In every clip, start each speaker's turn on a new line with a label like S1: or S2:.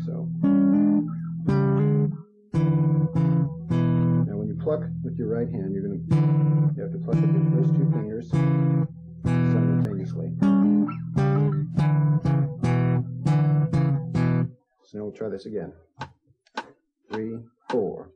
S1: So now when you pluck with your right hand, you have to pluck with your first two fingers simultaneously. So now we'll try this again. 3, 4.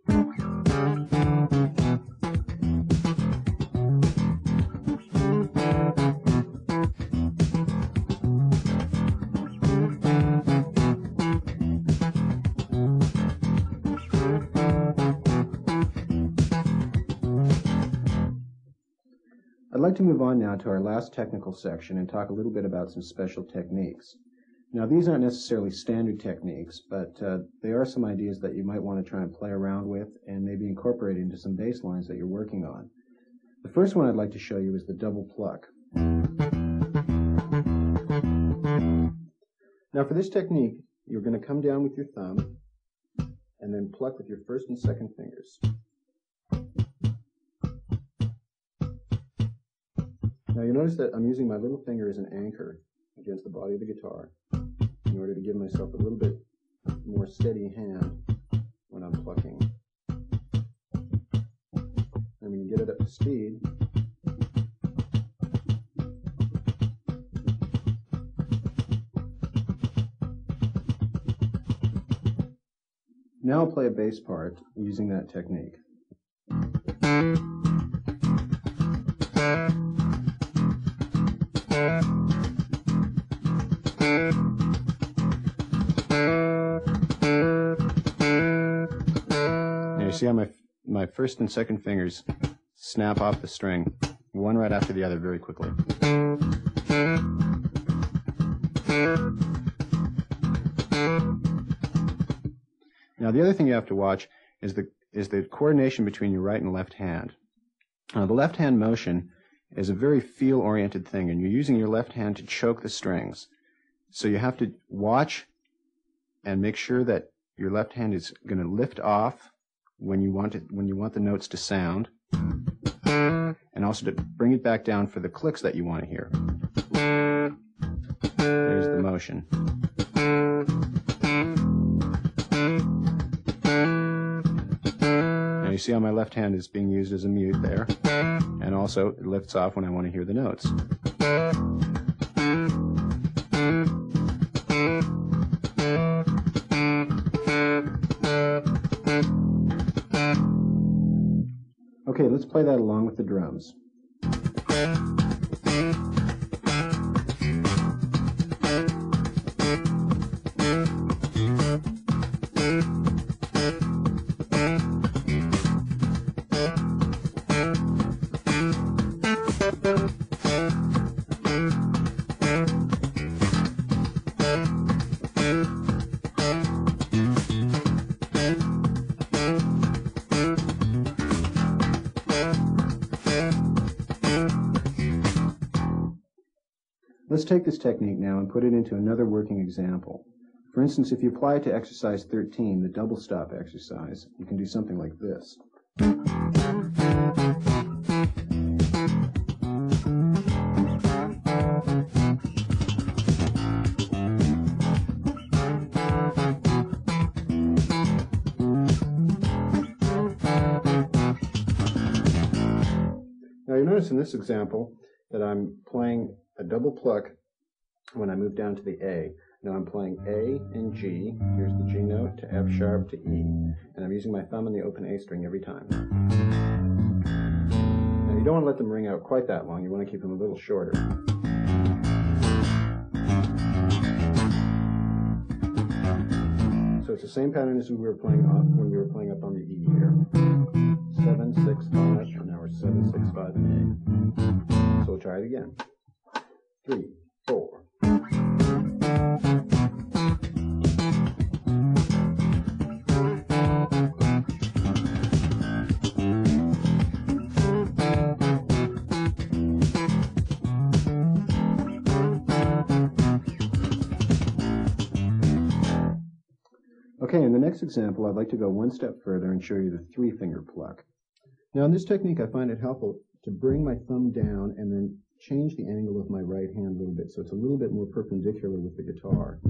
S1: I'd like to move on now to our last technical section and talk a little bit about some special techniques. Now, these aren't necessarily standard techniques, but they are some ideas that you might want to try and play around with and maybe incorporate into some bass lines that you're working on. The first one I'd like to show you is the double pluck. Now, for this technique, you're going to come down with your thumb and then pluck with your first and second fingers. Now, you notice that I'm using my little finger as an anchor against the body of the guitar in order to give myself a little bit more steady hand when I'm plucking. And when you get it up to speed, now I'll play a bass part using that technique. You see how my first and second fingers snap off the string, one right after the other, very quickly. Now, the other thing you have to watch is the coordination between your right and left hand. The left hand motion is a very feel-oriented thing, and you're using your left hand to choke the strings. So you have to watch and make sure that your left hand is going to lift off when you want the notes to sound, and also to bring it back down for the clicks that you want to hear. There's the motion. Now you see how my left hand is being used as a mute there, and also it lifts off when I want to hear the notes. Okay, let's play that along with the drums. Let's take this technique now and put it into another working example. For instance, if you apply it to exercise 13, the double stop exercise, you can do something like this. Now you notice in this example that I'm playing a double pluck when I move down to the A. Now I'm playing A and G. Here's the G note to F sharp to E. And I'm using my thumb on the open A string every time. Now you don't want to let them ring out quite that long. You want to keep them a little shorter. So it's the same pattern as we were playing when we were playing up on the E here. 7, 6, 5, and now we're 7, 6, 5, and A. So we'll try it again. 3, 4. Okay, in the next example, I'd like to go one step further and show you the 3-finger pluck. Now, in this technique, I find it helpful to bring my thumb down and then change the angle of my right hand a little bit so it's a little bit more perpendicular with the guitar.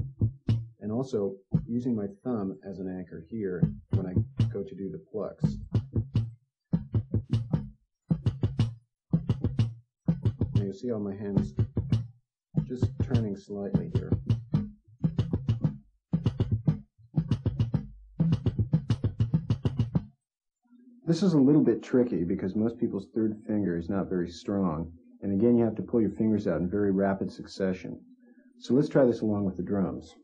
S1: And and also using my thumb as an anchor here when I go to do the plucks. Now you see how my hand's just turning slightly here. This is a little bit tricky because most people's third finger is not very strong, and again you have to pull your fingers out in very rapid succession. So let's try this along with the drums.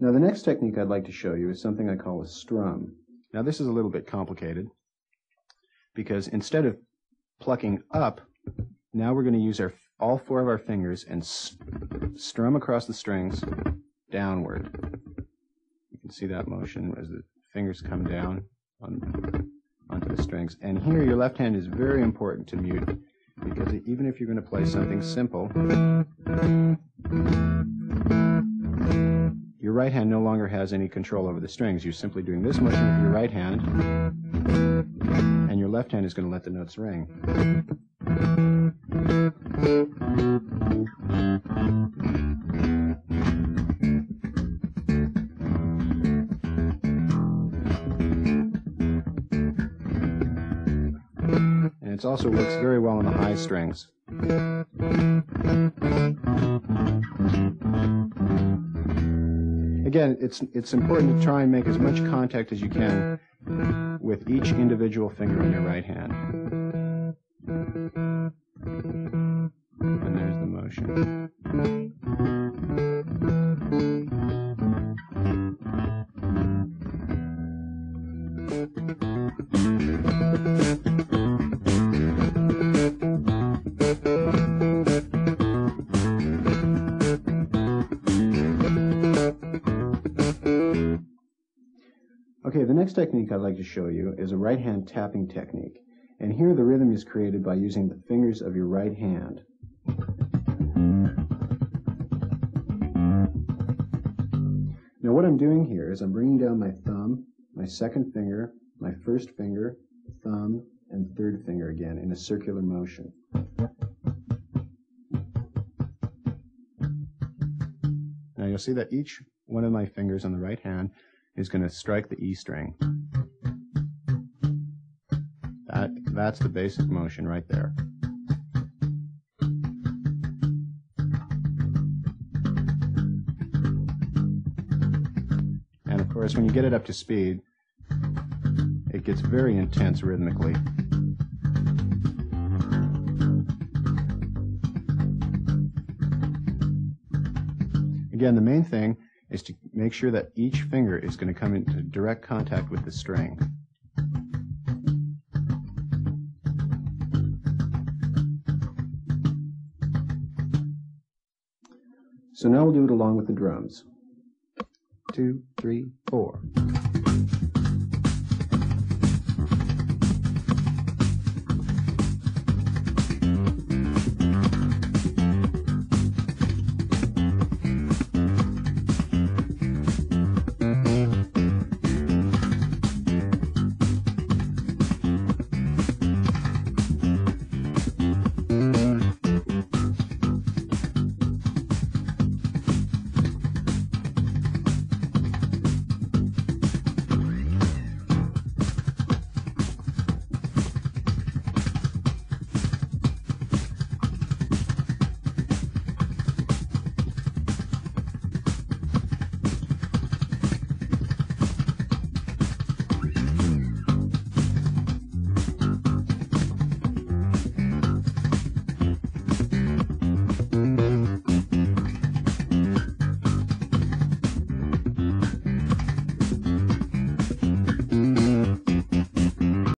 S1: Now the next technique I'd like to show you is something I call a strum. Now this is a little bit complicated because instead of plucking up, now we're going to use all four of our fingers and strum across the strings downward. You can see that motion as the fingers come down onto the strings. And here your left hand is very important to mute because even if you're going to play something simple, your right hand no longer has any control over the strings. You're simply doing this motion with your right hand, and your left hand is going to let the notes ring. And it also works very well on the high strings. Again, it's important to try and make as much contact as you can with each individual finger on your right hand. And there's the motion. Okay, the next technique I'd like to show you is a right hand tapping technique. And here the rhythm is created by using the fingers of your right hand. Now what I'm doing here is I'm bringing down my thumb, my second finger, my first finger, thumb, and third finger again in a circular motion. Now you'll see that each one of my fingers on the right hand is going to strike the E string. That's the basic motion right there. And of course, when you get it up to speed, it gets very intense rhythmically. Again, the main thing is to make sure that each finger is going to come into direct contact with the string. So now we'll do it along with the drums. 2, 3, 4.